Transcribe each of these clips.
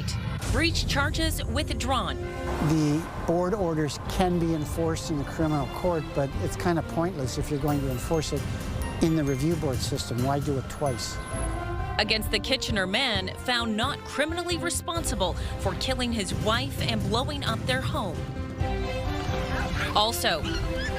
night. Breach charges withdrawn. The board orders can be enforced in the criminal court, but it's kind of pointless if you're going to enforce it in the review board system. Why do it twice? Against the Kitchener man found not criminally responsible for killing his wife and blowing up their home. Also,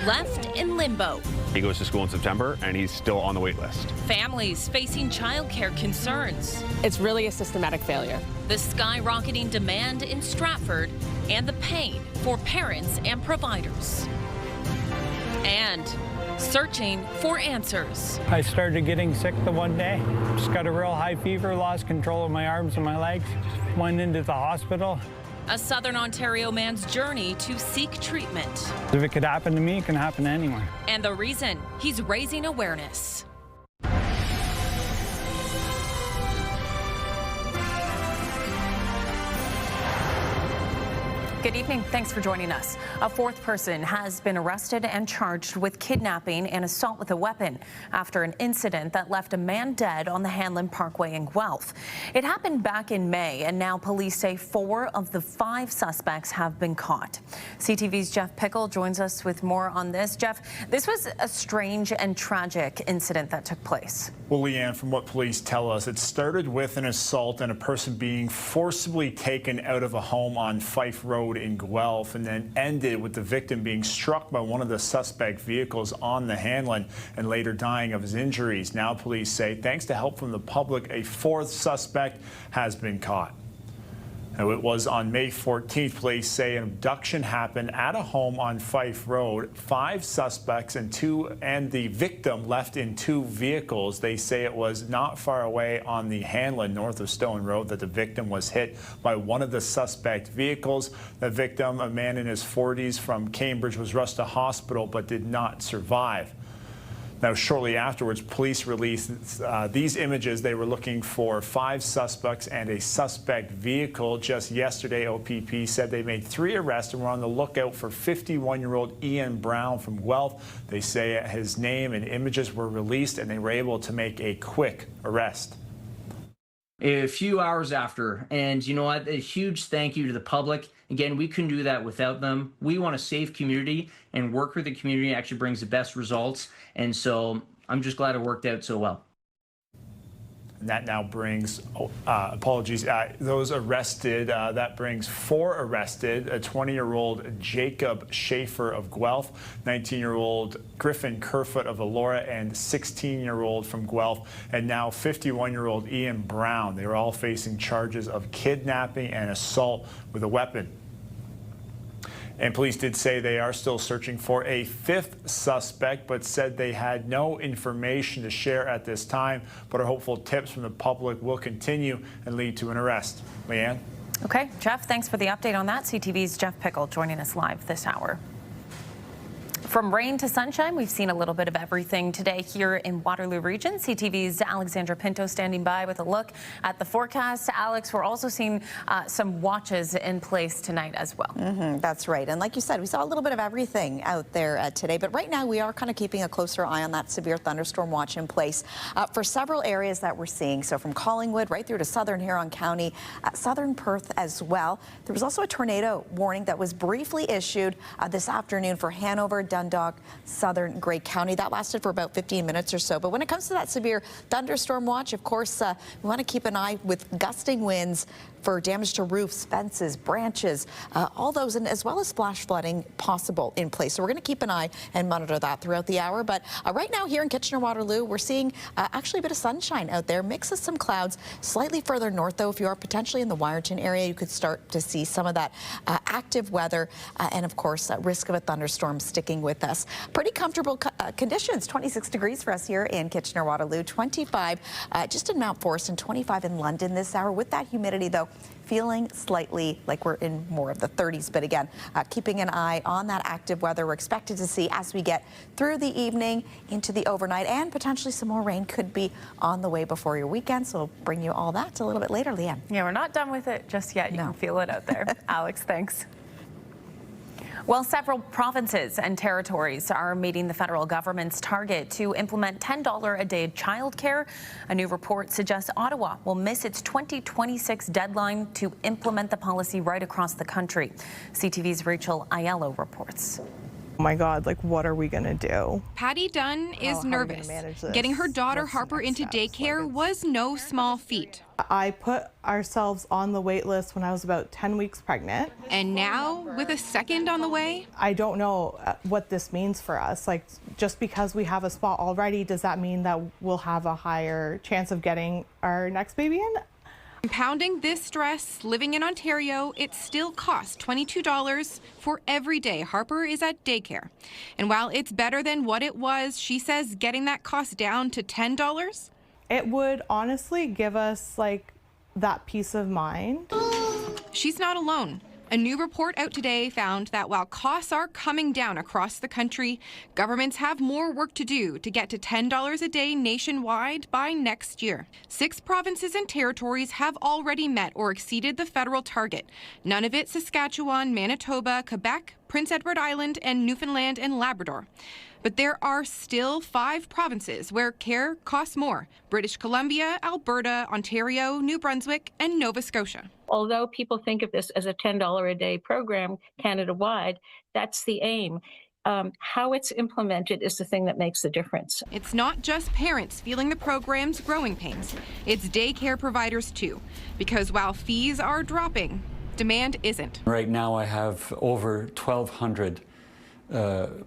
left in limbo. He goes to school in September and he's still on the wait list. Families facing childcare concerns. It's really a systematic failure. The skyrocketing demand in Stratford and the pain for parents and providers. And searching for answers. I started getting sick the one day. Just got a real high fever, lost control of my arms and my legs. Went into the hospital. A Southern Ontario man's journey to seek treatment. If it could happen to me, it can happen anywhere. And the reason he's raising awareness. Good evening. Thanks for joining us. A fourth person has been arrested and charged with kidnapping and assault with a weapon after an incident that left a man dead on the Hanlon Parkway in Guelph. It happened back in May, and now police say 4 of the 5 suspects have been caught. CTV's Jeff Pickle joins us with more on this. Jeff, this was a strange and tragic incident that took place. Well, Leanne, from what police tell us, it started with an assault and a person being forcibly taken out of a home on Fife Road in Guelph, and then ended with the victim being struck by one of the suspect vehicles on the Hanlon and later dying of his injuries. Now police say, thanks to help from the public, a 4th suspect has been caught. Now, it was on May 14th, police say an abduction happened at a home on Fife Road. 5 suspects and the victim left in 2 vehicles. They say it was not far away on the Hanlon, north of Stone Road, that the victim was hit by one of the suspect vehicles. The victim, a man in his 40s from Cambridge, was rushed to hospital but did not survive. Now, shortly afterwards, police released these images. They were looking for 5 suspects and a suspect vehicle. Just yesterday, OPP said they made 3 arrests and were on the lookout for 51-year-old Ian Brown from Guelph. They say his name and images were released, and they were able to make a quick arrest. A few hours after, and you know what, a huge thank you to the public. Again, we couldn't do that without them. We want to save community and work with the community actually brings the best results. And so I'm just glad it worked out so well. And that now brings, those arrested, that brings 4 arrested, a 20-year-old Jacob Schaefer of Guelph, 19-year-old Griffin Kerfoot of Elora, and 16-year-old from Guelph, and now 51-year-old Ian Brown. They were all facing charges of kidnapping and assault with a weapon. And police did say they are still searching for a 5th suspect, but said they had no information to share at this time, but are hopeful tips from the public will continue and lead to an arrest. Leanne? Okay, Jeff, thanks for the update on that. CTV's Jeff Pickle joining us live this hour. From rain to sunshine, we've seen a little bit of everything today here in Waterloo region. CTV's Alexandra Pinto standing by with a look at the forecast. Alex, we're also seeing some watches in place tonight as well. That's right. And like you said, we saw a little bit of everything out there today. But right now, we are kind of keeping a closer eye on that severe thunderstorm watch in place for several areas that we're seeing. So from Collingwood right through to southern Huron County, southern Perth as well. There was also a tornado warning that was briefly issued this afternoon for Hanover, Dundalk, southern Grey County. That lasted for about 15 minutes or so. But when it comes to that severe thunderstorm watch, of course, we want to keep an eye with gusting winds for damage to roofs, fences, branches, all those, and as well as flash flooding possible in place. So we're going to keep an eye and monitor that throughout the hour. But right now here in Kitchener-Waterloo, we're seeing actually a bit of sunshine out there, mix of some clouds. Slightly further north, though, if you are potentially in the Wyerton area, you could start to see some of that active weather and, of course, risk of a thunderstorm sticking with us. Pretty comfortable conditions, 26 degrees for us here in Kitchener-Waterloo, 25 just in Mount Forest and 25 in London this hour. With that humidity, though, feeling slightly like we're in more of the 30s. But again, keeping an eye on that active weather we're expected to see as we get through the evening into the overnight, and potentially some more rain could be on the way before your weekend. So we'll bring you all that a little bit later, Leanne. Yeah, we're not done with it just yet. You can feel it out there. Alex, thanks. Well, several provinces and territories are meeting the federal government's target to implement $10 a day childcare. A new report suggests Ottawa will miss its 2026 deadline to implement the policy right across the country. CTV's Rachel Aiello reports. Oh my God, like what are we gonna do? Patty Dunn is nervous. Getting her daughter Harper into daycare was no small feat. I put ourselves on the wait list when I was about 10 weeks pregnant. And now, with a second on the way? I don't know what this means for us. Like, just because we have a spot already, does that mean that we'll have a higher chance of getting our next baby in? Compounding this stress, living in Ontario, it still costs $22 for every day Harper is at daycare. And while it's better than what it was, she says getting that cost down to $10? It would honestly give us like that peace of mind. She's not alone. A new report out today found that while costs are coming down across the country, governments have more work to do to get to $10 a day nationwide by next year. 6 provinces and territories have already met or exceeded the federal target. None of it Saskatchewan, Manitoba, Quebec, Prince Edward Island, and Newfoundland and Labrador. But there are still 5 provinces where care costs more: British Columbia, Alberta, Ontario, New Brunswick, and Nova Scotia. Although people think of this as a $10 a day program Canada-wide, that's the aim. How it's implemented is the thing that makes the difference. It's not just parents feeling the program's growing pains. It's daycare providers too, because while fees are dropping, demand isn't. Right now I have over 1,200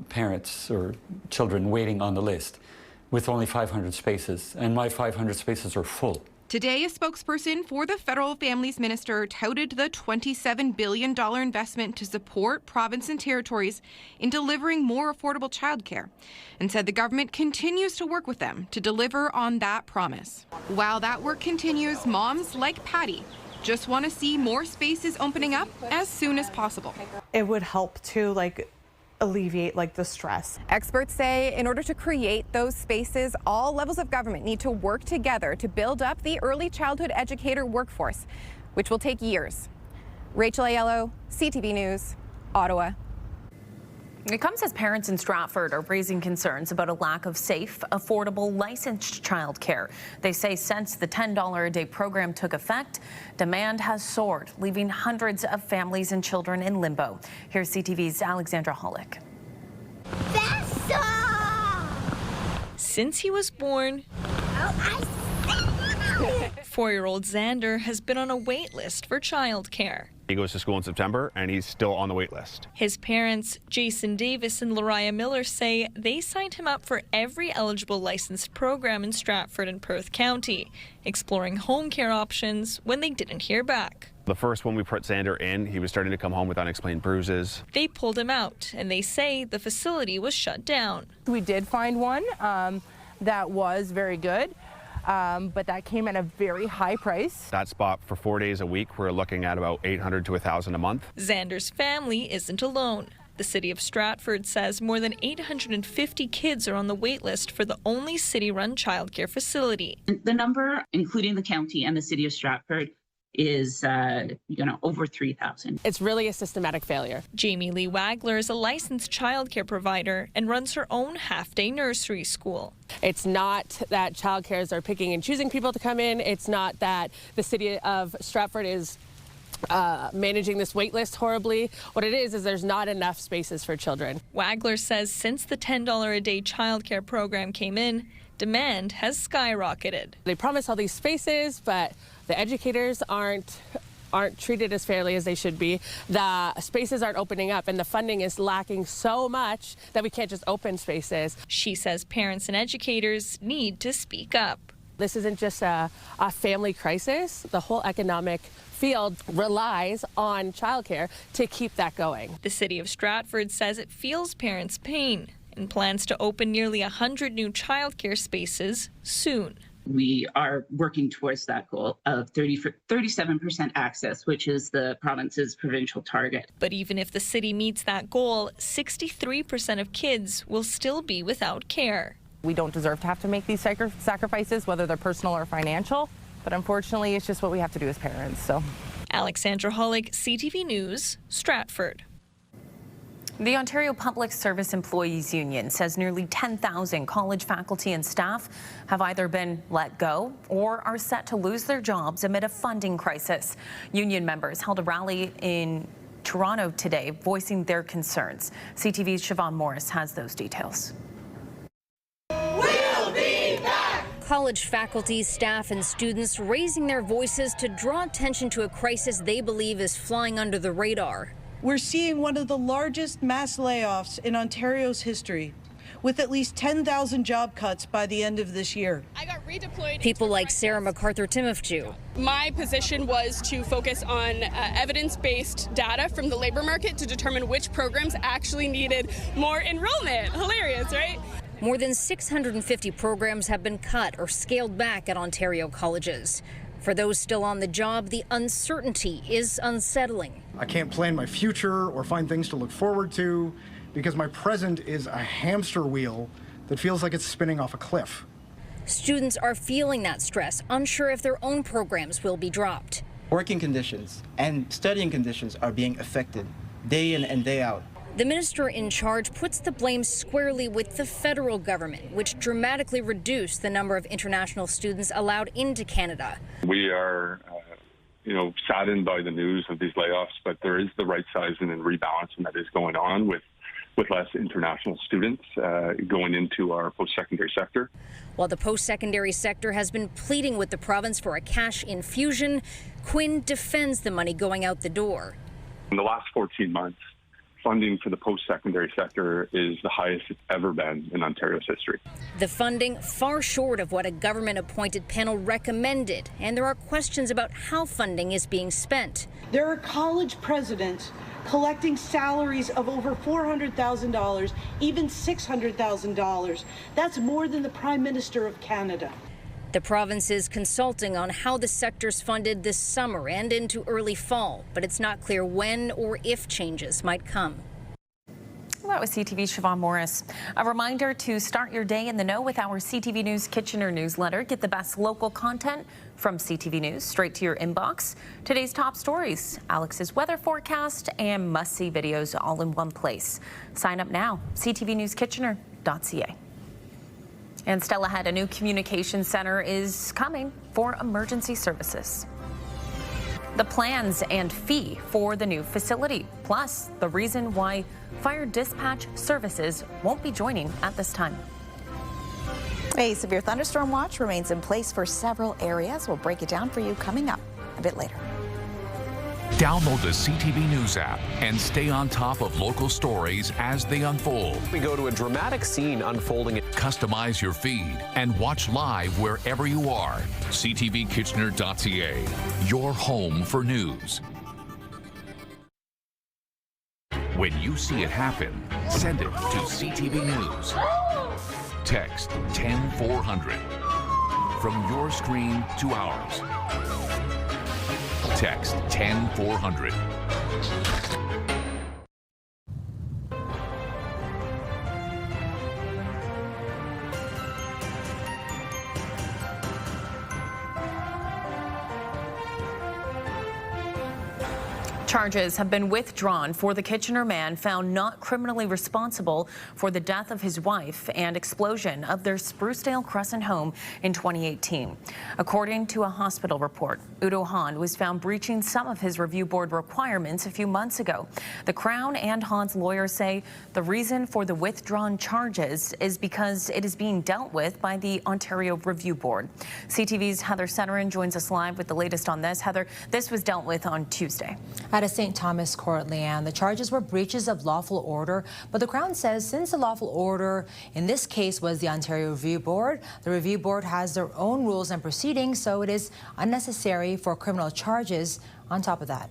parents or children waiting on the list with only 500 spaces, and my 500 spaces are full. Today, a spokesperson for the federal families minister touted the $27 billion investment to support province and territories in delivering more affordable childcare, and said the government continues to work with them to deliver on that promise. While that work continues, moms like Patty just want to see more spaces opening up as soon as possible. It would help to alleviate the stress. Experts say in order to create those spaces, all levels of government need to work together to build up the early childhood educator workforce, which will take years. Rachel Aiello, CTV News, Ottawa. It comes as parents in Stratford are raising concerns about a lack of safe, affordable, licensed childcare. They say since the $10 a day program took effect, demand has soared, leaving hundreds of families and children in limbo. Here's CTV's Alexandra Hollick. Since he was born, 4-year-old Xander has been on a wait list for childcare. He goes to school in September, and he's still on the wait list. His parents, Jason Davis and Lariah Miller, say they signed him up for every eligible licensed program in Stratford and Perth County, exploring home care options when they didn't hear back. The first one we put Xander in, he was starting to come home with unexplained bruises. They pulled him out, and they say the facility was shut down. We did find one that was very good. But that came at a very high price. That spot for 4 days a week, we're looking at about $800 to $1,000 a month. Xander's family isn't alone. The city of Stratford says more than 850 kids are on the wait list for the only city-run childcare facility. The number, including the county and the city of Stratford, is over 3,000. It's really a systematic failure. Jamie Lee Wagler is a licensed childcare provider and runs her own half-day nursery school. It's not that childcares are picking and choosing people to come in. It's not that the city of Stratford is managing this wait list horribly. What it is there's not enough spaces for children. Wagler says since the $10 a day childcare program came in, demand has skyrocketed. They promise all these spaces, but the educators aren't treated as fairly as they should be. The spaces aren't opening up, and the funding is lacking so much that we can't just open spaces. She says parents and educators need to speak up. This isn't just a family crisis. The whole economic field relies on childcare to keep that going. The city of Stratford says it feels parents' pain and plans to open nearly 100 new childcare spaces soon. We are working towards that goal of 37% access, which is the province's provincial target. But even if the city meets that goal, 63% of kids will still be without care. We don't deserve to have to make these sacrifices, whether they're personal or financial, but unfortunately it's just what we have to do as parents. So, Alexandra Hollick, CTV News, Stratford. The Ontario Public Service Employees Union says nearly 10,000 college faculty and staff have either been let go or are set to lose their jobs amid a funding crisis. Union members held a rally in Toronto today voicing their concerns. CTV's Siobhan Morris has those details. We'll be back! College faculty, staff, and students raising their voices to draw attention to a crisis they believe is flying under the radar. We're seeing one of the largest mass layoffs in Ontario's history, with at least 10,000 job cuts by the end of this year. I got redeployed. People like Sarah MacArthur-Timofew. My position was to focus on evidence-based data from the labor market to determine which programs actually needed more enrollment. Hilarious, right? More than 650 programs have been cut or scaled back at Ontario colleges. For those still on the job, the uncertainty is unsettling. I can't plan my future or find things to look forward to because my present is a hamster wheel that feels like it's spinning off a cliff. Students are feeling that stress, unsure if their own programs will be dropped. Working conditions and studying conditions are being affected day in and day out. The minister in charge puts the blame squarely with the federal government, which dramatically reduced the number of international students allowed into Canada. We are, saddened by the news of these layoffs, but there is the right sizing and rebalancing that is going on with less international students going into our post-secondary sector. While the post-secondary sector has been pleading with the province for a cash infusion, Quinn defends the money going out the door. In the last 14 months, funding for the post-secondary sector is the highest it's ever been in Ontario's history. The funding far short of what a government-appointed panel recommended, and there are questions about how funding is being spent. There are college presidents collecting salaries of over $400,000, even $600,000. That's more than the Prime Minister of Canada. The province is consulting on how the sector's funded this summer and into early fall, but it's not clear when or if changes might come. Well, that was CTV's Siobhan Morris. A reminder to start your day in the know with our CTV News Kitchener newsletter. Get the best local content from CTV News straight to your inbox. Today's top stories, Alex's weather forecast, and must-see videos all in one place. Sign up now, ctvnewskitchener.ca. And still ahead, a new communication center is coming for emergency services. The plans and fee for the new facility, plus the reason why fire dispatch services won't be joining at this time. A severe thunderstorm watch remains in place for several areas. We'll break it down for you coming up a bit later. Download the CTV News app and stay on top of local stories as they unfold. We go to a dramatic scene unfolding. Customize your feed and watch live wherever you are. ctvkitchener.ca, your home for news. When you see it happen, send it to CTV News. Text 10400. From your screen to ours. Text 10400. Charges have been withdrawn for the Kitchener man found not criminally responsible for the death of his wife and explosion of their Sprucedale Crescent home in 2018. According to a hospital report, Udo Hahn was found breaching some of his review board requirements a few months ago. The Crown and Hahn's lawyers say the reason for the withdrawn charges is because it is being dealt with by the Ontario Review Board. CTV's Heather Setterin joins us live with the latest on this. Heather, this was dealt with on Tuesday. At a St. Thomas court, Leanne, the charges were breaches of lawful order, but the Crown says since the lawful order in this case was the Ontario Review Board, the Review Board has their own rules and proceedings, so it is unnecessary for criminal charges on top of that.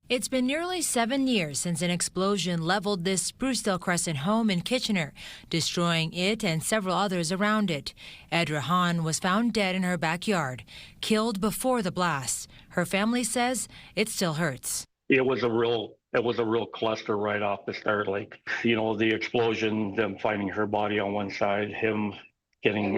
It's been nearly 7 years since an explosion leveled this Sprucedale Crescent home in Kitchener, destroying it and several others around it. Edra Hahn was found dead in her backyard, killed before the blast. Her family says it still hurts. It was a real cluster right off the start. Like, the explosion, them finding her body on one side, him getting,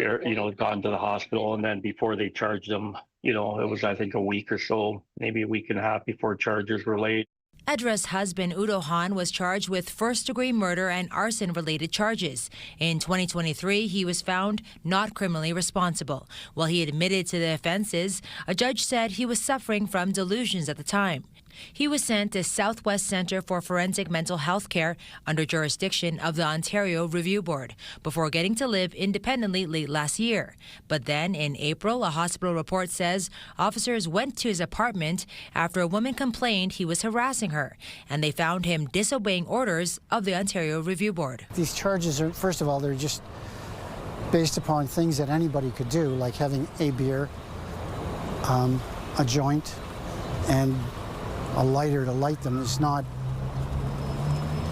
gone to the hospital, and then before they charged him, it was, I think, a week or so, maybe a week and a half before charges were laid. Edra's husband, Udo Han, was charged with first-degree murder and arson-related charges. In 2023, he was found not criminally responsible. While he admitted to the offenses, a judge said he was suffering from delusions at the time. He was sent to Southwest Centre for Forensic Mental Health Care under jurisdiction of the Ontario Review Board before getting to live independently late last year. But then in April, a hospital report says officers went to his apartment after a woman complained he was harassing her, and they found him disobeying orders of the Ontario Review Board. These charges are, first of all, they're just based upon things that anybody could do, like having a beer, a joint, and a lighter to light them is not,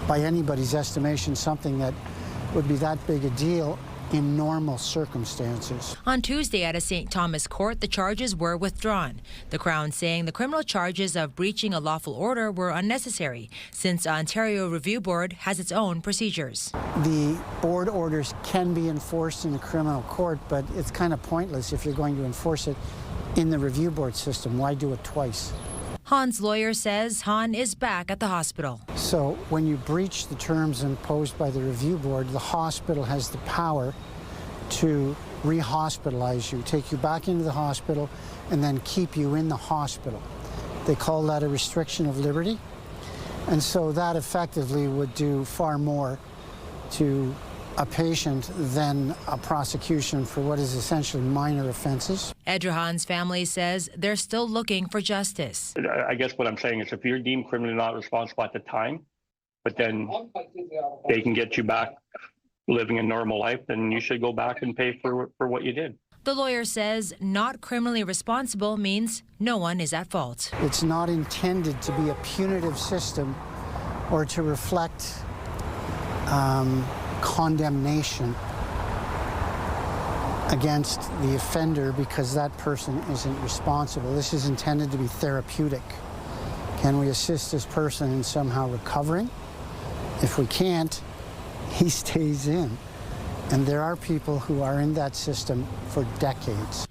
by anybody's estimation, something that would be that big a deal in normal circumstances. On Tuesday at a St. Thomas court, the charges were withdrawn. The Crown saying the criminal charges of breaching a lawful order were unnecessary, since Ontario Review Board has its own procedures. The board orders can be enforced in the criminal court, but it's kind of pointless if you're going to enforce it in the review board system. Why do it twice? Han's lawyer says Han is back at the hospital. So when you breach the terms imposed by the review board, the hospital has the power to re-hospitalize you, take you back into the hospital, and then keep you in the hospital. They call that a restriction of liberty. And so that effectively would do far more to a patient than a prosecution for what is essentially minor offenses. Edra Han's family says they're still looking for justice. I guess what I'm saying is if you're deemed criminally not responsible at the time, but then they can get you back living a normal life, then you should go back and pay for what you did. The lawyer says not criminally responsible means no one is at fault. It's not intended to be a punitive system or to reflect condemnation against the offender because that person isn't responsible. This is intended to be therapeutic. Can we assist this person in somehow recovering? If we can't, he stays in. And there are people who are in that system for decades.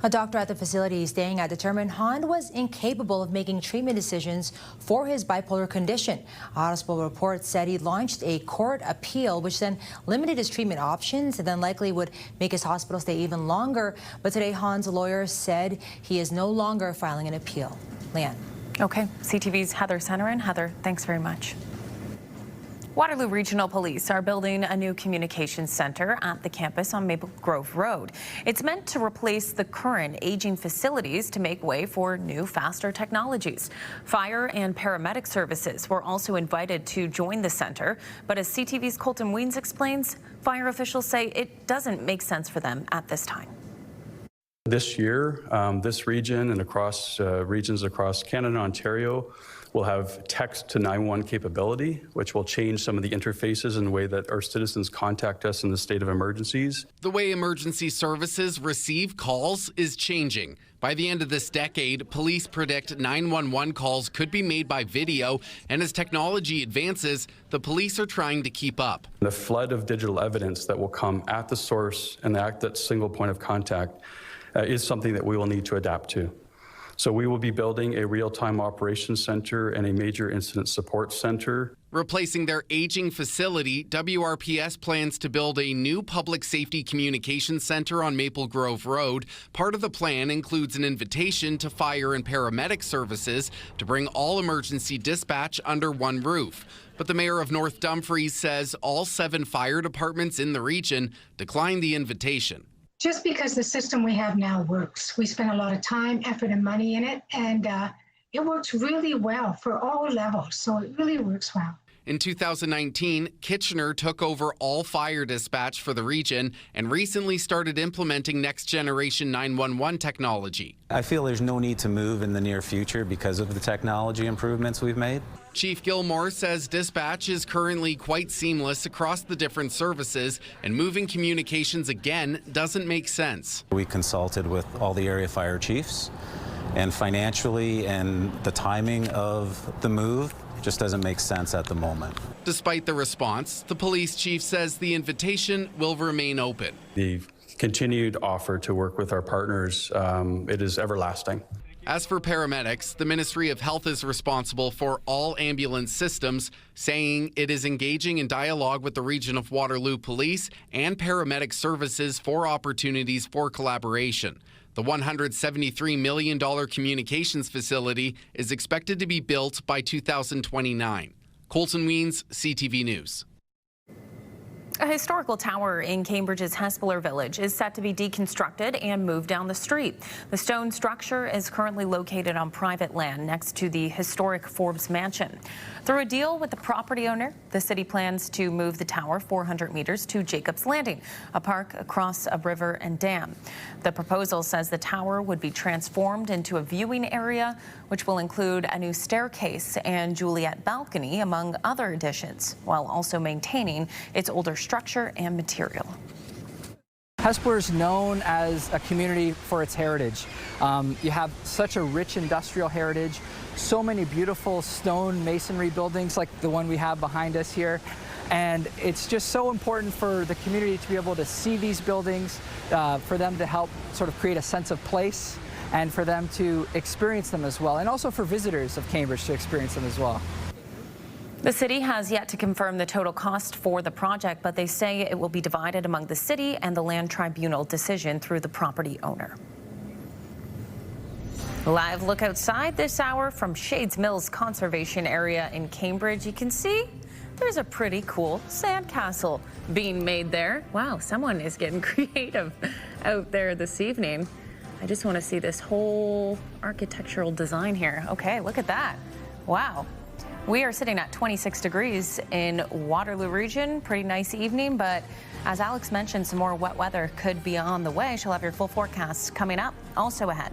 A doctor at the facility staying at determined Han was incapable of making treatment decisions for his bipolar condition. A hospital report said he launched a court appeal, which then limited his treatment options and then likely would make his hospital stay even longer. But today, Han's lawyer said he is no longer filing an appeal. Leanne. Okay, CTV's Heather Centerin. Heather, thanks very much. Waterloo Regional Police are building a new communications center at the campus on Maple Grove Road. It's meant to replace the current aging facilities to make way for new, faster technologies. Fire and paramedic services were also invited to join the center, but as CTV's Colton Weens explains, fire officials say it doesn't make sense for them at this time. This year, this region and across regions across Canada and Ontario will have text to 911 capability, which will change some of the interfaces and the way that our citizens contact us in the state of emergencies. The way emergency services receive calls is changing. By the end of this decade, police predict 911 calls could be made by video, and as technology advances, the police are trying to keep up. The flood of digital evidence that will come at the source and at that single point of contact is something that we will need to adapt to. So we will be building a real-time operations center and a major incident support center. Replacing their aging facility, WRPS plans to build a new public safety communications center on Maple Grove Road. Part of the plan includes an invitation to fire and paramedic services to bring all emergency dispatch under one roof. But the mayor of North Dumfries says all 7 fire departments in the region declined the invitation. Just because the system we have now works. We spent a lot of time, effort, and money in it, and it works really well for all levels, so it really works well. In 2019, Kitchener took over all fire dispatch for the region and recently started implementing next-generation 911 technology. I feel there's no need to move in the near future because of the technology improvements we've made. Chief Gilmore says dispatch is currently quite seamless across the different services, and moving communications again doesn't make sense. We consulted with all the area fire chiefs, and financially and the timing of the move just doesn't make sense at the moment. Despite the response, the police chief says the invitation will remain open. The continued offer to work with our partners, it is everlasting. As for paramedics, the Ministry of Health is responsible for all ambulance systems, saying it is engaging in dialogue with the region of Waterloo Police and paramedic services for opportunities for collaboration. The $173 million communications facility is expected to be built by 2029. Colton Weens, CTV News. A historical tower in Cambridge's Hespeler Village is set to be deconstructed and moved down the street. The stone structure is currently located on private land next to the historic Forbes mansion. Through a deal with the property owner, the city plans to move the tower 400 meters to Jacob's Landing, a park across a river and dam. The proposal says the tower would be transformed into a viewing area, which will include a new staircase and Juliet balcony, among other additions, while also maintaining its older structure and material. Hespeler is known as a community for its heritage. You have such a rich industrial heritage, so many beautiful stone masonry buildings like the one we have behind us here. And it's just so important for the community to be able to see these buildings, for them to help sort of create a sense of place, and for them to experience them as well, and also for visitors of Cambridge to experience them as well. The city has yet to confirm the total cost for the project, but they say it will be divided among the city and the land tribunal decision through the property owner. Live look outside this hour from Shades Mills Conservation Area in Cambridge. You can see there's a pretty cool sandcastle being made there. Wow, someone is getting creative out there this evening. I just want to see this whole architectural design here. Okay, look at that. Wow. We are sitting at 26 degrees in Waterloo region. Pretty nice evening, but as Alex mentioned, some more wet weather could be on the way. She'll have your full forecast coming up, also ahead.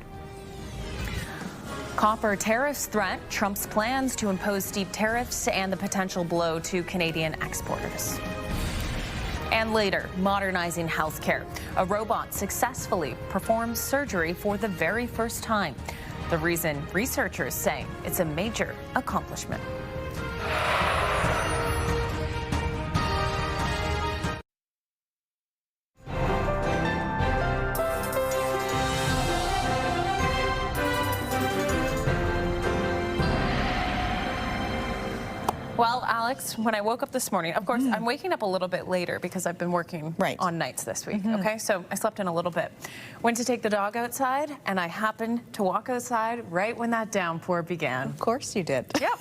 Copper tariffs threat Trump's plans to impose steep tariffs and the potential blow to Canadian exporters. And later, modernizing healthcare. A robot successfully performs surgery for the very first time. The reason researchers say it's a major accomplishment. Well, Alex, when I woke up this morning, of course, I'm waking up a little bit later because I've been working on nights this week, okay? So I slept in a little bit. Went to take the dog outside, and I happened to walk outside right when that downpour began. Of course you did. Yep,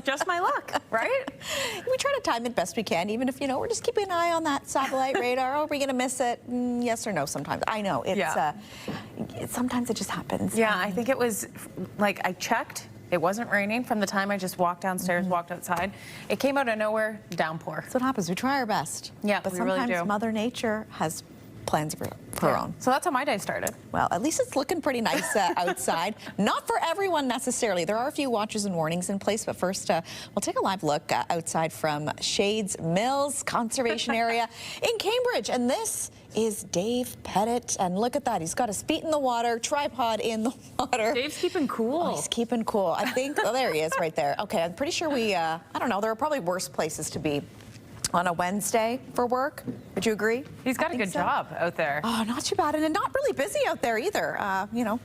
just my luck, right? We try to time it best we can, even if, we're just keeping an eye on that satellite radar. Are we going to miss it? Yes or no sometimes. I know. It's sometimes it just happens. Yeah, I think it was, like, I checked. It wasn't raining from the time I just walked downstairs, walked outside. It came out of nowhere, downpour. That's what happens. We try our best. Yeah, but we sometimes really do. Mother Nature has plans of her own. So that's how my day started. Well, at least it's looking pretty nice outside. Not for everyone necessarily. There are a few watches and warnings in place, but first we'll take a live look outside from Shades Mills Conservation Area in Cambridge. And this is Dave Pettit, and look at that. He's got his feet in the water, tripod in the water. Dave's keeping cool. Oh, he's keeping cool. I think, oh, there he is right there. Okay, I'm pretty sure I don't know, there are probably worse places to be on a Wednesday for work. Would you agree? He's got a good job out there. Oh, not too bad, and not really busy out there either.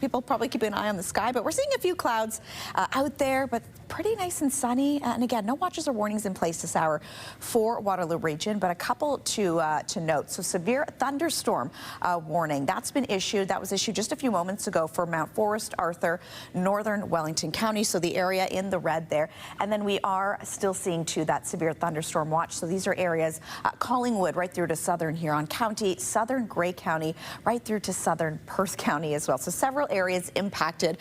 People probably keeping an eye on the sky, but we're seeing a few clouds out there, but pretty nice and sunny. And again, no watches or warnings in place this hour for Waterloo region, but a couple to note. So severe thunderstorm warning, that's been issued. That was issued just a few moments ago for Mount Forest, Arthur, northern Wellington County, so the area in the red there. And then we are still seeing too that severe thunderstorm watch. So these are areas Collingwood right through to southern Huron County, southern Grey County, right through to southern Perth County as well. So several areas impacted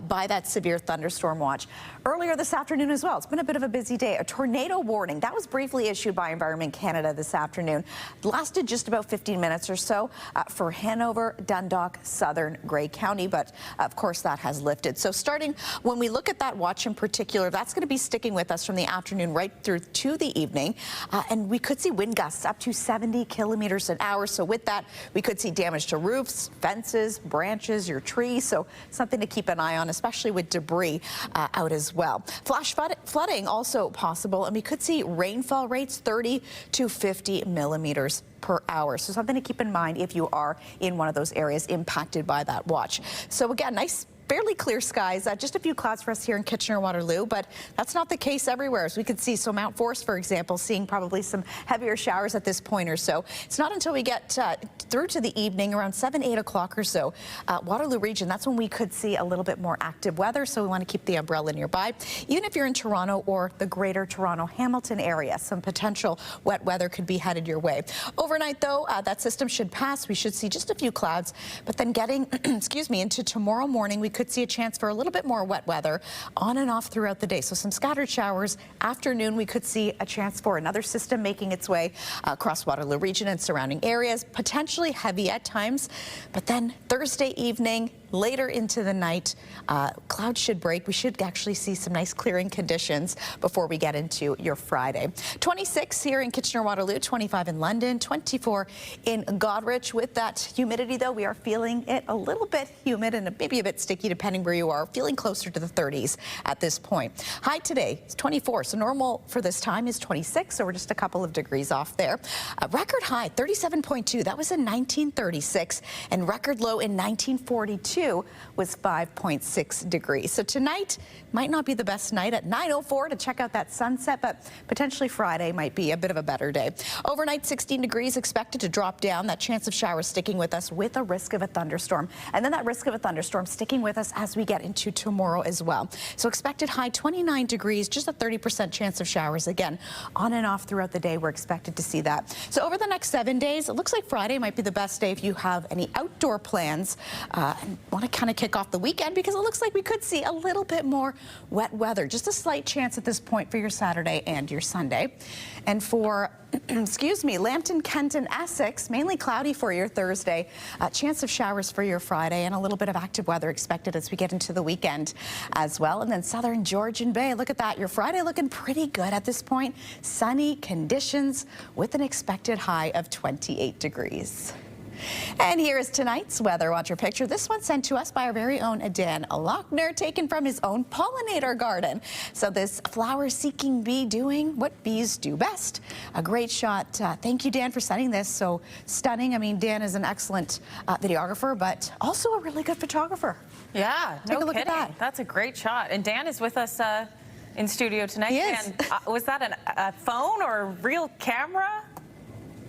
by that severe thunderstorm watch. Earlier this afternoon as well, it's been a bit of a busy day. A tornado warning that was briefly issued by Environment Canada this afternoon. Lasted just about 15 minutes or so for Hanover, Dundalk, southern Grey County, but of course that has lifted. So starting when we look at that watch in particular, that's going to be sticking with us from the afternoon right through to the evening, and we could see wind gusts up to 70 kilometers an hour. So with that, we could see damage to roofs, fences, branches, your trees. So something to keep an eye on, especially with debris out as well. Flash flooding also possible, and we could see rainfall rates 30 to 50 millimeters per hour. So something to keep in mind if you are in one of those areas impacted by that watch. So again, nice fairly clear skies. Just a few clouds for us here in Kitchener-Waterloo, but that's not the case everywhere. As we could see, so Mount Forest, for example, seeing probably some heavier showers at this point or so. It's not until we get through to the evening, around 7, 8 o'clock or so, Waterloo region, that's when we could see a little bit more active weather, so we want to keep the umbrella nearby. Even if you're in Toronto or the greater Toronto-Hamilton area, some potential wet weather could be headed your way. Overnight, though, that system should pass. We should see just a few clouds, but then getting, excuse me, into tomorrow morning, we could see a chance for a little bit more wet weather on and off throughout the day. So some scattered showers. Afternoon, we could see a chance for another system making its way across Waterloo region and surrounding areas, potentially heavy at times. But then Thursday evening, later into the night, clouds should break. We should actually see some nice clearing conditions before we get into your Friday. 26 here in Kitchener-Waterloo, 25 in London, 24 in Goderich. With that humidity, though, we are feeling it a little bit humid and maybe a bit sticky depending where you are, feeling closer to the 30s at this point. High today is 24, so normal for this time is 26, so we're just a couple of degrees off there. Record high, 37.2, that was in 1936, and record low in 1942 was 5.6 degrees. So tonight might not be the best night at 9:04 to check out that sunset, but potentially Friday might be a bit of a better day. Overnight, 16 degrees expected to drop down. That chance of showers sticking with us with a risk of a thunderstorm. And then that risk of a thunderstorm sticking with us as we get into tomorrow as well. So expected high 29 degrees, just a 30% chance of showers. Again, on and off throughout the day, we're expected to see that. So over the next 7 days, it looks like Friday might be the best day if you have any outdoor plans and want to kind of kick off the weekend, because it looks like we could see a little bit more wet weather. Just a slight chance at this point for your Saturday and your Sunday. And for excuse me, Lambton, Kent, and Essex, mainly cloudy for your Thursday. Chance of showers for your Friday, and a little bit of active weather expected as we get into the weekend as well. And then Southern Georgian Bay, look at that. Your Friday looking pretty good at this point. Sunny conditions with an expected high of 28 degrees. And here is tonight's Weather Watcher picture. This one sent to us by our very own Dan Lochner, taken from his own pollinator garden. So this flower-seeking bee doing what bees do best. A great shot. Thank you, Dan, for sending this. So stunning. I mean, Dan is an excellent videographer, but also a really good photographer. Yeah, Take a look kidding. at that. That's a great shot. And Dan is with us in studio tonight. He is. Dan, was that a phone or a real camera?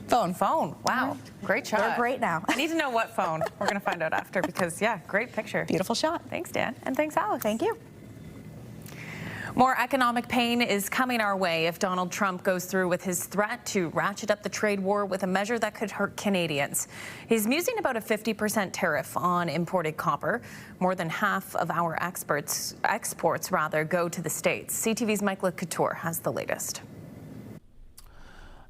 Phone. Wow. Great shot. They're great now. I need to know what phone. We're going to find out after, because, yeah, great picture. Beautiful shot. Thanks, Dan. And thanks, Alex. Thank you. More economic pain is coming our way if Donald Trump goes through with his threat to ratchet up the trade war with a measure that could hurt Canadians. He's musing about a 50% tariff on imported copper. More than half of our exports go to the States. CTV's Mike Couture has the latest.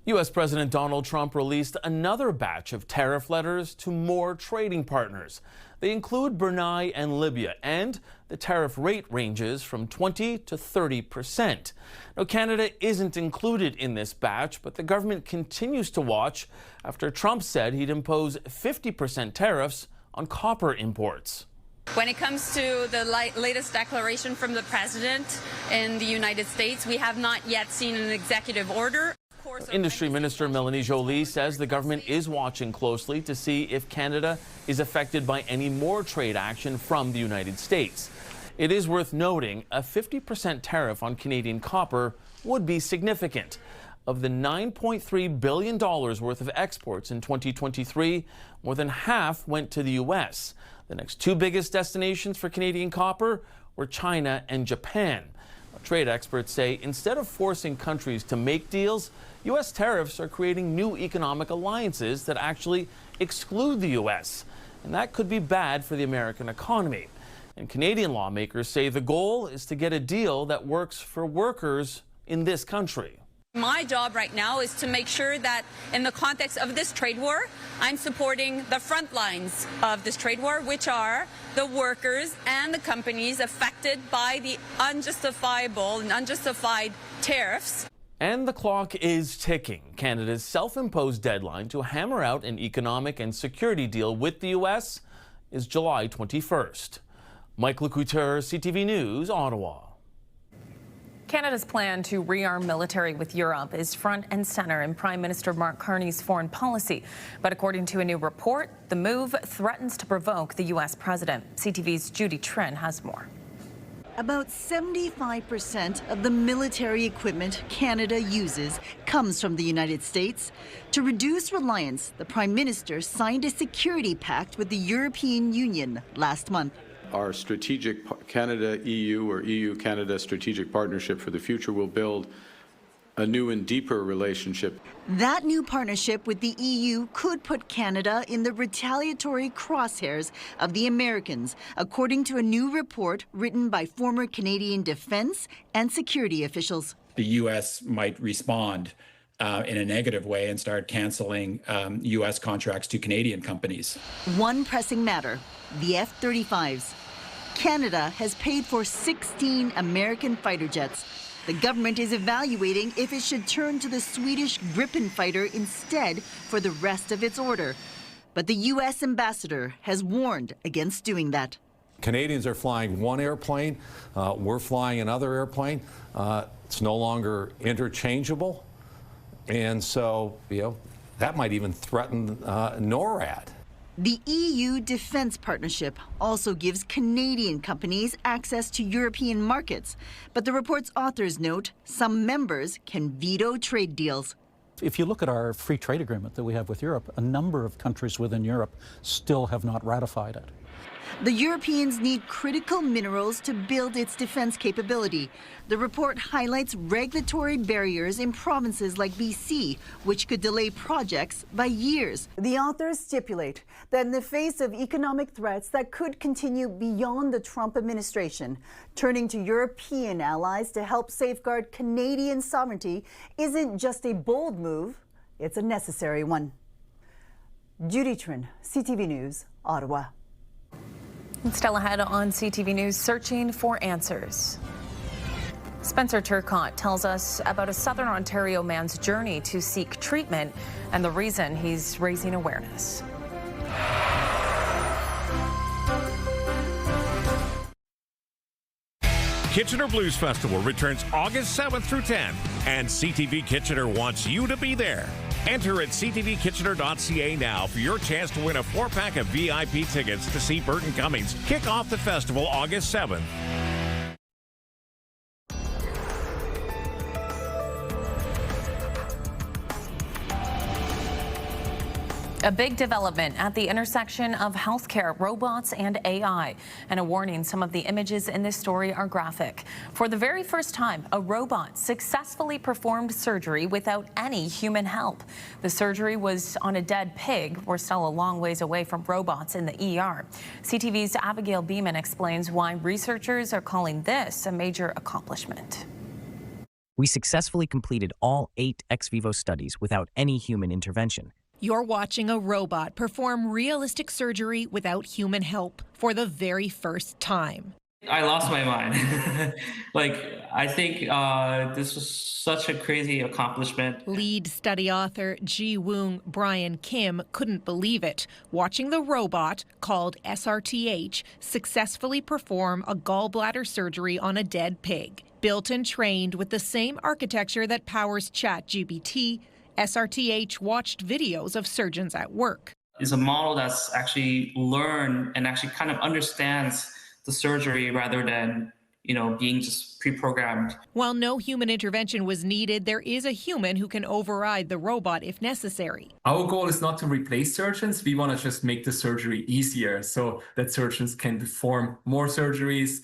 U.S. President Donald Trump released another batch of tariff letters to more trading partners. They include Brunei and Libya, and the tariff rate ranges from 20 to 30%. Now, Canada isn't included in this batch, but the government continues to watch after Trump said he'd impose 50% tariffs on copper imports. When it comes to the latest declaration from the president in the United States, we have not yet seen an executive order. Industry Minister Melanie Joly says the government is watching closely to see if Canada is affected by any more trade action from the United States. It is worth noting a 50% tariff on Canadian copper would be significant. Of the $9.3 billion worth of exports in 2023, more than half went to the U.S. The next two biggest destinations for Canadian copper were China and Japan. Trade experts say instead of forcing countries to make deals, U.S. tariffs are creating new economic alliances that actually exclude the U.S. And that could be bad for the American economy. And Canadian lawmakers say the goal is to get a deal that works for workers in this country. My job right now is to make sure that in the context of this trade war, I'm supporting the front lines of this trade war, which are the workers and the companies affected by the unjustifiable and unjustified tariffs. And the clock is ticking. Canada's self-imposed deadline to hammer out an economic and security deal with the U.S. is July 21st. Mike Couture, CTV News, Ottawa. Canada's plan to rearm military with Europe is front and center in Prime Minister Mark Carney's foreign policy. But according to a new report, the move threatens to provoke the U.S. president. CTV's Judy Trin has more. About 75% of the military equipment Canada uses comes from the United States. To reduce reliance, the Prime Minister signed a security pact with the European Union last month. Our strategic Canada-EU or EU-Canada strategic partnership for the future will build a new and deeper relationship. That new partnership with the EU could put Canada in the retaliatory crosshairs of the Americans, according to a new report written by former Canadian defense and security officials. The U.S. might respond in a negative way and start canceling U.S. contracts to Canadian companies. One pressing matter, the F-35s. Canada has paid for 16 American fighter jets. The government is evaluating if it should turn to the Swedish Gripen fighter instead for the rest of its order. But the U.S. ambassador has warned against doing that. Canadians are flying one airplane. We're flying another airplane. It's no longer interchangeable. And so, that might even threaten NORAD. The EU defense partnership also gives Canadian companies access to European markets. But the report's authors note some members can veto trade deals. If you look at our free trade agreement that we have with Europe, a number of countries within Europe still have not ratified it. The Europeans need critical minerals to build its defense capability. The report highlights regulatory barriers in provinces like BC, which could delay projects by years. The authors stipulate that in the face of economic threats that could continue beyond the Trump administration, turning to European allies to help safeguard Canadian sovereignty isn't just a bold move, it's a necessary one. Judy Trin, CTV News, Ottawa. Still ahead on CTV News, searching for answers. Spencer Turcotte tells us about a Southern Ontario man's journey to seek treatment and the reason he's raising awareness. Kitchener Blues Festival returns August 7th through 10th, and CTV Kitchener wants you to be there. Enter at ctvkitchener.ca now for your chance to win a 4-pack of VIP tickets to see Burton Cummings kick off the festival August 7th. A big development at the intersection of healthcare, robots, and AI. And a warning, some of the images in this story are graphic. For the very first time, a robot successfully performed surgery without any human help. The surgery was on a dead pig. We're still a long ways away from robots in the ER. CTV's Abigail Beeman explains why researchers are calling this a major accomplishment. We successfully completed all 8 ex vivo studies without any human intervention. You're watching a robot perform realistic surgery without human help for the very first time. I lost my mind. I think this was such a crazy accomplishment. Lead study author Ji Woong Brian Kim couldn't believe it, watching the robot, called SRTH, successfully perform a gallbladder surgery on a dead pig. Built and trained with the same architecture that powers ChatGPT, SRTH watched videos of surgeons at work. It's a model that's actually learned and actually kind of understands the surgery rather than, being just pre-programmed. While no human intervention was needed, there is a human who can override the robot if necessary. Our goal is not to replace surgeons. We want to just make the surgery easier so that surgeons can perform more surgeries,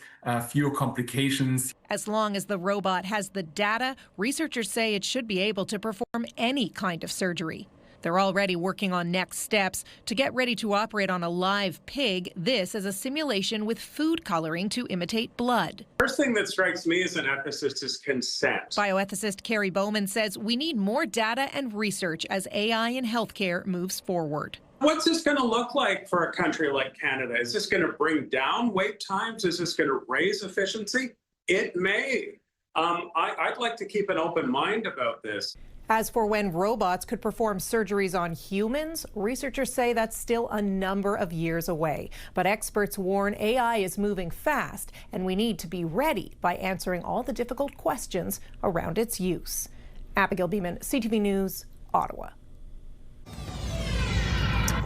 fewer complications. As long as the robot has the data, researchers say it should be able to perform any kind of surgery. They're already working on next steps. To get ready to operate on a live pig, this is a simulation with food coloring to imitate blood. First thing that strikes me as an ethicist is consent. Bioethicist Carrie Bowman says we need more data and research as AI in healthcare moves forward. What's this going to look like for a country like Canada? Is this going to bring down wait times? Is this going to raise efficiency? It may. I'd like to keep an open mind about this. As for when robots could perform surgeries on humans, researchers say that's still a number of years away. But experts warn AI is moving fast, and we need to be ready by answering all the difficult questions around its use. Abigail Beeman, CTV News, Ottawa.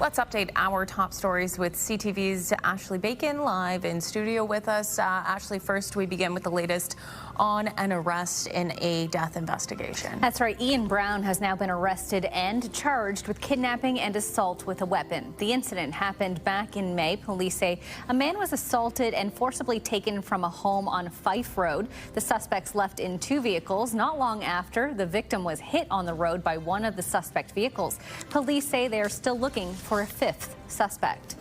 Let's update our top stories with CTV's Ashley Bacon live in studio with us. Ashley, first we begin with the latest on an arrest in a death investigation. That's right. Ian Brown has now been arrested and charged with kidnapping and assault with a weapon. The incident happened back in May. Police say a man was assaulted and forcibly taken from a home on Fife Road. The suspects left in 2 vehicles. Not long after, the victim was hit on the road by one of the suspect vehicles. Police say they are still looking for a 5th suspect.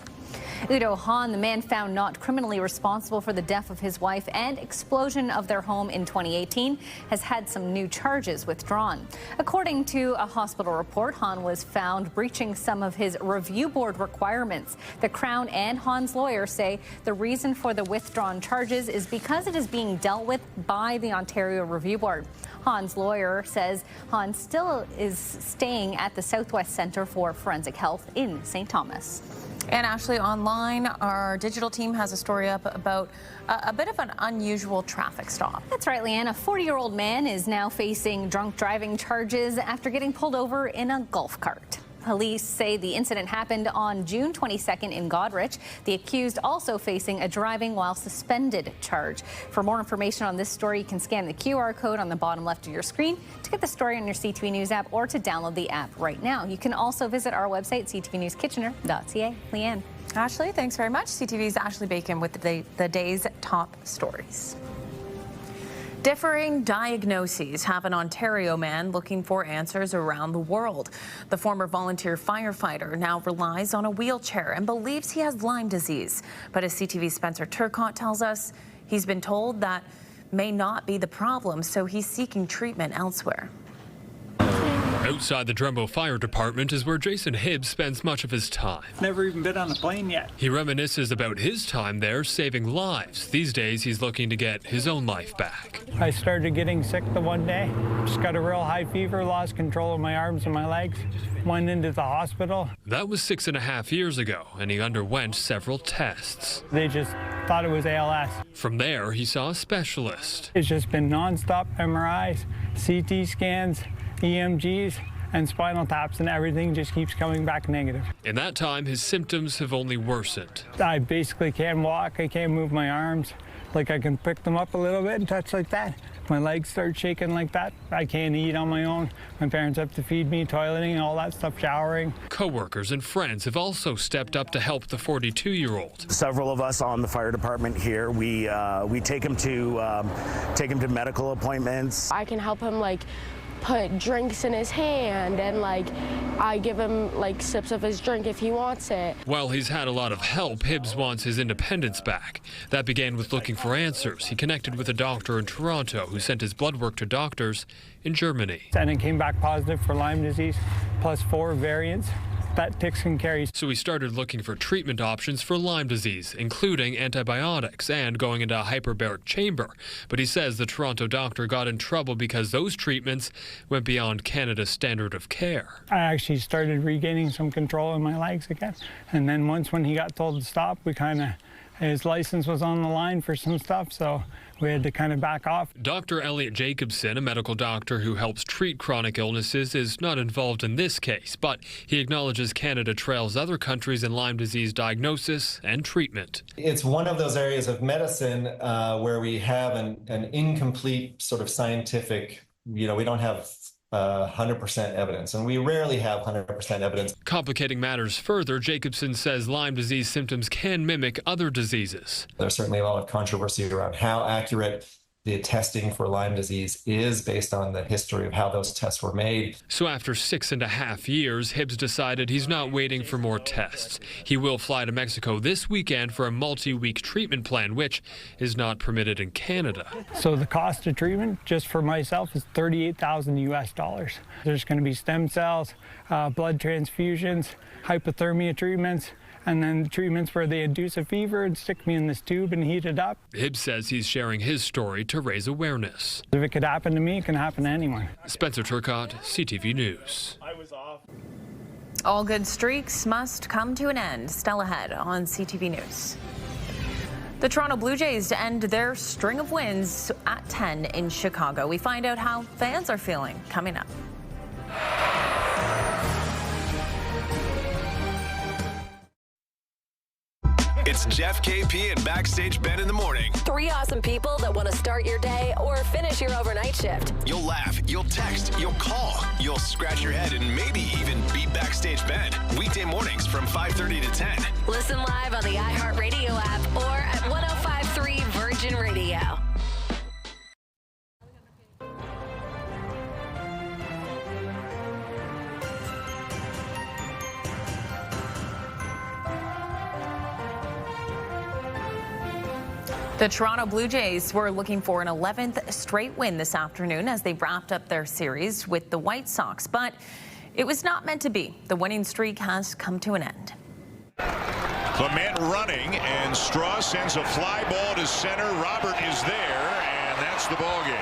Udo Hahn, the man found not criminally responsible for the death of his wife and explosion of their home in 2018, has had some new charges withdrawn. According to a hospital report, Hahn was found breaching some of his review board requirements. The Crown and Hahn's lawyer say the reason for the withdrawn charges is because it is being dealt with by the Ontario Review Board. Hahn's lawyer says Hahn still is staying at the Southwest Centre for Forensic Health in St. Thomas. And Ashley, online, our digital team has a story up about a bit of an unusual traffic stop. That's right, Leanne. A 40-year-old man is now facing drunk driving charges after getting pulled over in a golf cart. Police say the incident happened on June 22nd in Goderich. The accused also facing a driving while suspended charge. For more information on this story, you can scan the QR code on the bottom left of your screen to get the story on your CTV News app or to download the app right now. You can also visit our website, ctvnewskitchener.ca. Leanne. Ashley, thanks very much. CTV's Ashley Bacon with the day's top stories. Differing diagnoses have an Ontario man looking for answers around the world. The former volunteer firefighter now relies on a wheelchair and believes he has Lyme disease. But as CTV's Spencer Turcotte tells us, he's been told that may not be the problem, so he's seeking treatment elsewhere. Outside the Drumbo Fire Department is where Jason Hibbs spends much of his time. Never even been on a plane yet. He reminisces about his time there saving lives. These days, he's looking to get his own life back. I started getting sick the one day. Just got a real high fever, lost control of my arms and my legs. Went into the hospital. That was 6.5 years ago, and he underwent several tests. They just thought it was ALS. From there, he saw a specialist. It's just been nonstop MRIs, CT scans, EMGs, and spinal taps, and everything just keeps coming back negative. In that time, his symptoms have only worsened. I basically can't walk, I can't move my arms. Like I can pick them up a little bit and touch like that. My legs start shaking like that. I can't eat on my own. My parents have to feed me, toileting, all that stuff, showering. Co-workers and friends have also stepped up to help the 42-year-old. Several of us on the fire department here, we take him to medical appointments. I can help him put drinks in his hand, and I give him sips of his drink if he wants it. While he's had a lot of help, Hibbs wants his independence back. That began with looking for answers. He connected with a doctor in Toronto who sent his blood work to doctors in Germany. And it came back positive for Lyme disease, +4 variants that ticks can carry. So he started looking for treatment options for Lyme disease, including antibiotics and going into a hyperbaric chamber. But he says the Toronto doctor got in trouble because those treatments went beyond Canada's standard of care. I actually started regaining some control in my legs again. And then when he got told to stop, his license was on the line for some stuff, so we had to kind of back off. Dr. Elliot Jacobson, a medical doctor who helps treat chronic illnesses, is not involved in this case, but he acknowledges Canada trails other countries in Lyme disease diagnosis and treatment. It's one of those areas of medicine where we have an incomplete sort of scientific, we don't have 100% evidence, and we rarely have 100% evidence. Complicating matters further, Jacobson says Lyme disease symptoms can mimic other diseases. There's certainly a lot of controversy around how accurate the testing for Lyme disease is based on the history of how those tests were made. So after 6.5 years, Hibbs decided he's not waiting for more tests. He will fly to Mexico this weekend for a multi-week treatment plan, which is not permitted in Canada. So the cost of treatment just for myself is $38,000. There's going to be stem cells, blood transfusions, hypothermia treatments, and then treatments where they induce a fever and stick me in this tube and heat it up. Hibbs says he's sharing his story to raise awareness. If it could happen to me, it can happen to anyone. Spencer Turcotte, CTV News. All good streaks must come to an end. Stella ahead on CTV News. The Toronto Blue Jays end their string of wins at 10 in Chicago. We find out how fans are feeling coming up. It's Jeff, KP, and Backstage Ben in the morning. Three awesome people that want to start your day or finish your overnight shift. You'll laugh, you'll text, you'll call, you'll scratch your head, and maybe even beat Backstage Ben. Weekday mornings from 5:30 to 10. Listen live on the iHeartRadio app or at 105.3 Virgin Radio. The Toronto Blue Jays were looking for an 11th straight win this afternoon as they wrapped up their series with the White Sox, but it was not meant to be. The winning streak has come to an end. Clement running, and Straw sends a fly ball to center. Robert is there, and that's the ball game.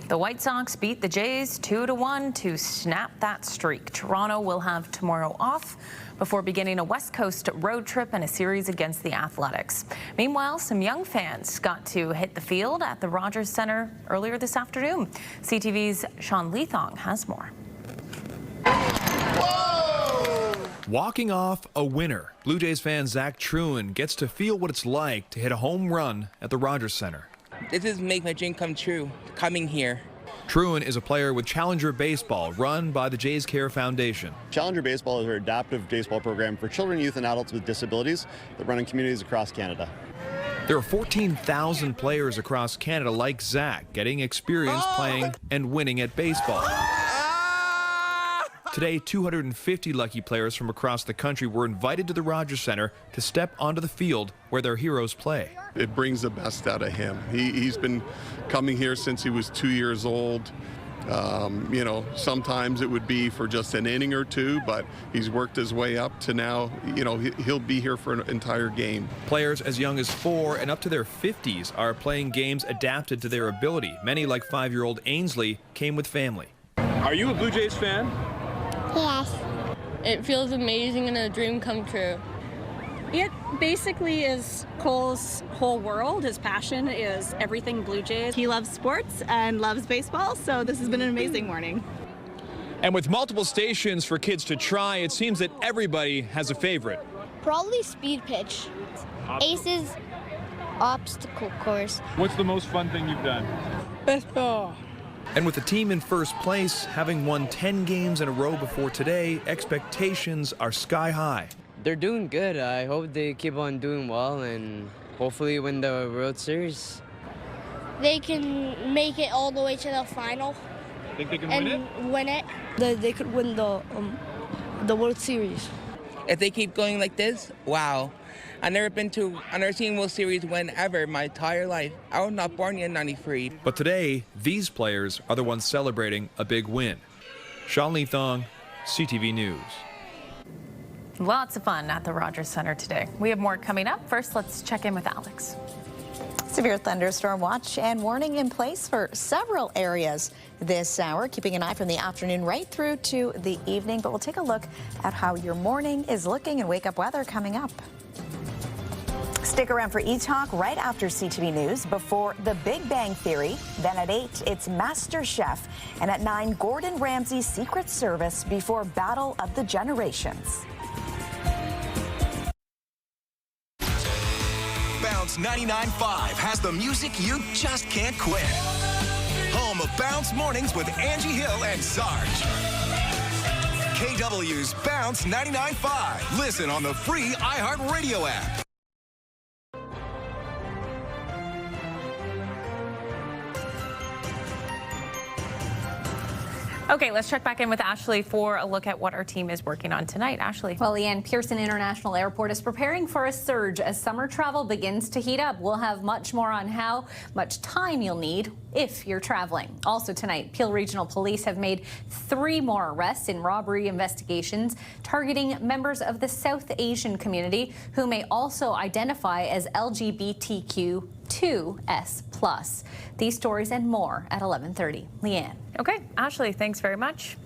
The White Sox beat the Jays 2-1 to snap that streak. Toronto will have tomorrow off before beginning a West Coast road trip and a series against the Athletics. Meanwhile, some young fans got to hit the field at the Rogers Centre earlier this afternoon. CTV's Sean Leathong has more. Walking off a winner, Blue Jays fan Zach Truin gets to feel what it's like to hit a home run at the Rogers Centre. This is make my dream come true, coming here. Truin is a player with Challenger Baseball, run by the Jays Care Foundation. Challenger Baseball is our adaptive baseball program for children, youth, and adults with disabilities that run in communities across Canada. There are 14,000 players across Canada like Zach, getting experience playing and winning at baseball. Today, 250 lucky players from across the country were invited to the Rogers Centre to step onto the field where their heroes play. It brings the best out of him. He's been coming here since he was 2 years old. You know, sometimes it would be for just an inning or two, but he's worked his way up to now, you know, he'll be here for an entire game. Players as young as 4 and up to their 50s are playing games adapted to their ability. Many, like 5-year-old Ainsley, came with family. Are you a Blue Jays fan? Yes. It feels amazing and a dream come true. It basically is Cole's whole world. His passion is everything Blue Jays. He loves sports and loves baseball, so this has been an amazing morning. And with multiple stations for kids to try, it seems that everybody has a favorite. Probably speed pitch. Aces, obstacle course. What's the most fun thing you've done? Baseball. And with the team in first place, having won 10 games in a row before today, expectations are sky high. They're doing good. I hope they keep on doing well and hopefully win the World Series. They can make it all the way to the final. Think they can win it? They could win the World Series. If they keep going like this, wow. I've never been to another team World Series win ever in my entire life. I was not born yet in '93. But today, these players are the ones celebrating a big win. Sean Leathong, CTV News. Lots of fun at the Rogers Centre today. We have more coming up. First, let's check in with Alex. Severe thunderstorm watch and warning in place for several areas this hour, keeping an eye from the afternoon right through to the evening. But we'll take a look at how your morning is looking and wake up weather coming up. Stick around for E-Talk right after CTV News. Before The Big Bang Theory. Then at 8, it's Master Chef. And at 9, Gordon Ramsay's Secret Service before Battle of the Generations. Bounce 99.5 has the music you just can't quit. Home of Bounce Mornings with Angie Hill and Sarge. KW's Bounce 99.5. Listen on the free iHeartRadio app. Okay, let's check back in with Ashley for a look at what our team is working on tonight. Ashley. Well, Leanne, Pearson International Airport is preparing for a surge as summer travel begins to heat up. We'll have much more on how much time you'll need if you're traveling. Also tonight, Peel Regional Police have made 3 more arrests in robbery investigations targeting members of the South Asian community who may also identify as LGBTQ2S+. These stories and more at 11:30. Leanne. Okay, Ashley, thanks very much.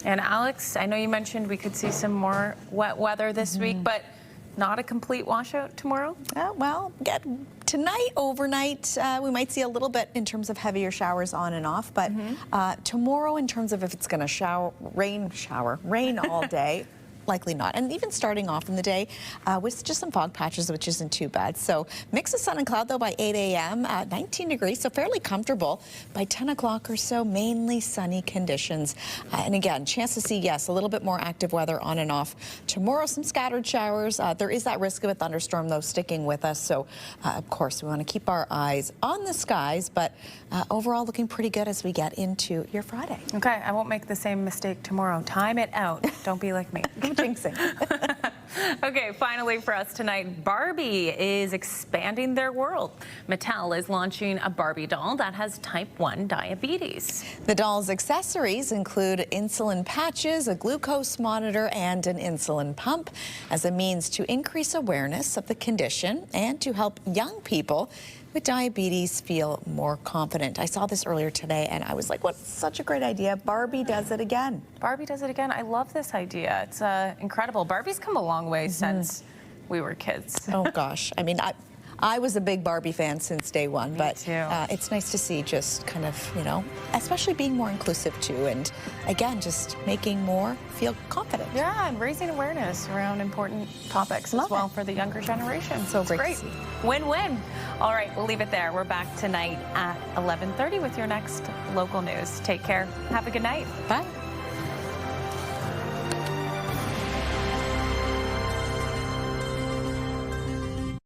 And Alex, I know you mentioned we could see some more wet weather this week, but not a complete washout tomorrow? Well, tonight, overnight, we might see a little bit in terms of heavier showers on and off, but tomorrow in terms of if it's going to rain all day, likely not. And even starting off in the day with just some fog patches, which isn't too bad. So mix of sun and cloud, though, by 8 a.m. 19 degrees, so fairly comfortable. By 10 o'clock or so, mainly sunny conditions. And again, chance to see, yes, a little bit more active weather on and off. Tomorrow, some scattered showers. There is that risk of a thunderstorm, though, sticking with us. So, of course, we want to keep our eyes on the skies, but overall looking pretty good as we get into your Friday. Okay, I won't make the same mistake tomorrow. Time it out. Don't be like me. Jinxing. Okay, finally for us tonight, Barbie is expanding their world. Mattel is launching a Barbie doll that has type 1 diabetes. The doll's accessories include insulin patches, a glucose monitor, and an insulin pump as a means to increase awareness of the condition and to help young people with diabetes feel more confident. I saw this earlier today and I was like, what such a great idea. Barbie does it again. Barbie does it again. I love this idea. It's incredible. Barbie's come a long way since we were kids. Oh gosh. I mean, I was a big Barbie fan since day one, but it's nice to see just kind of, you know, especially being more inclusive too. And again, just making more feel confident. Yeah, and raising awareness around important topics as well for the younger generation. So great. To see. Win-win. All right, we'll leave it there. We're back tonight at 11:30 with your next local news. Take care. Have a good night. Bye.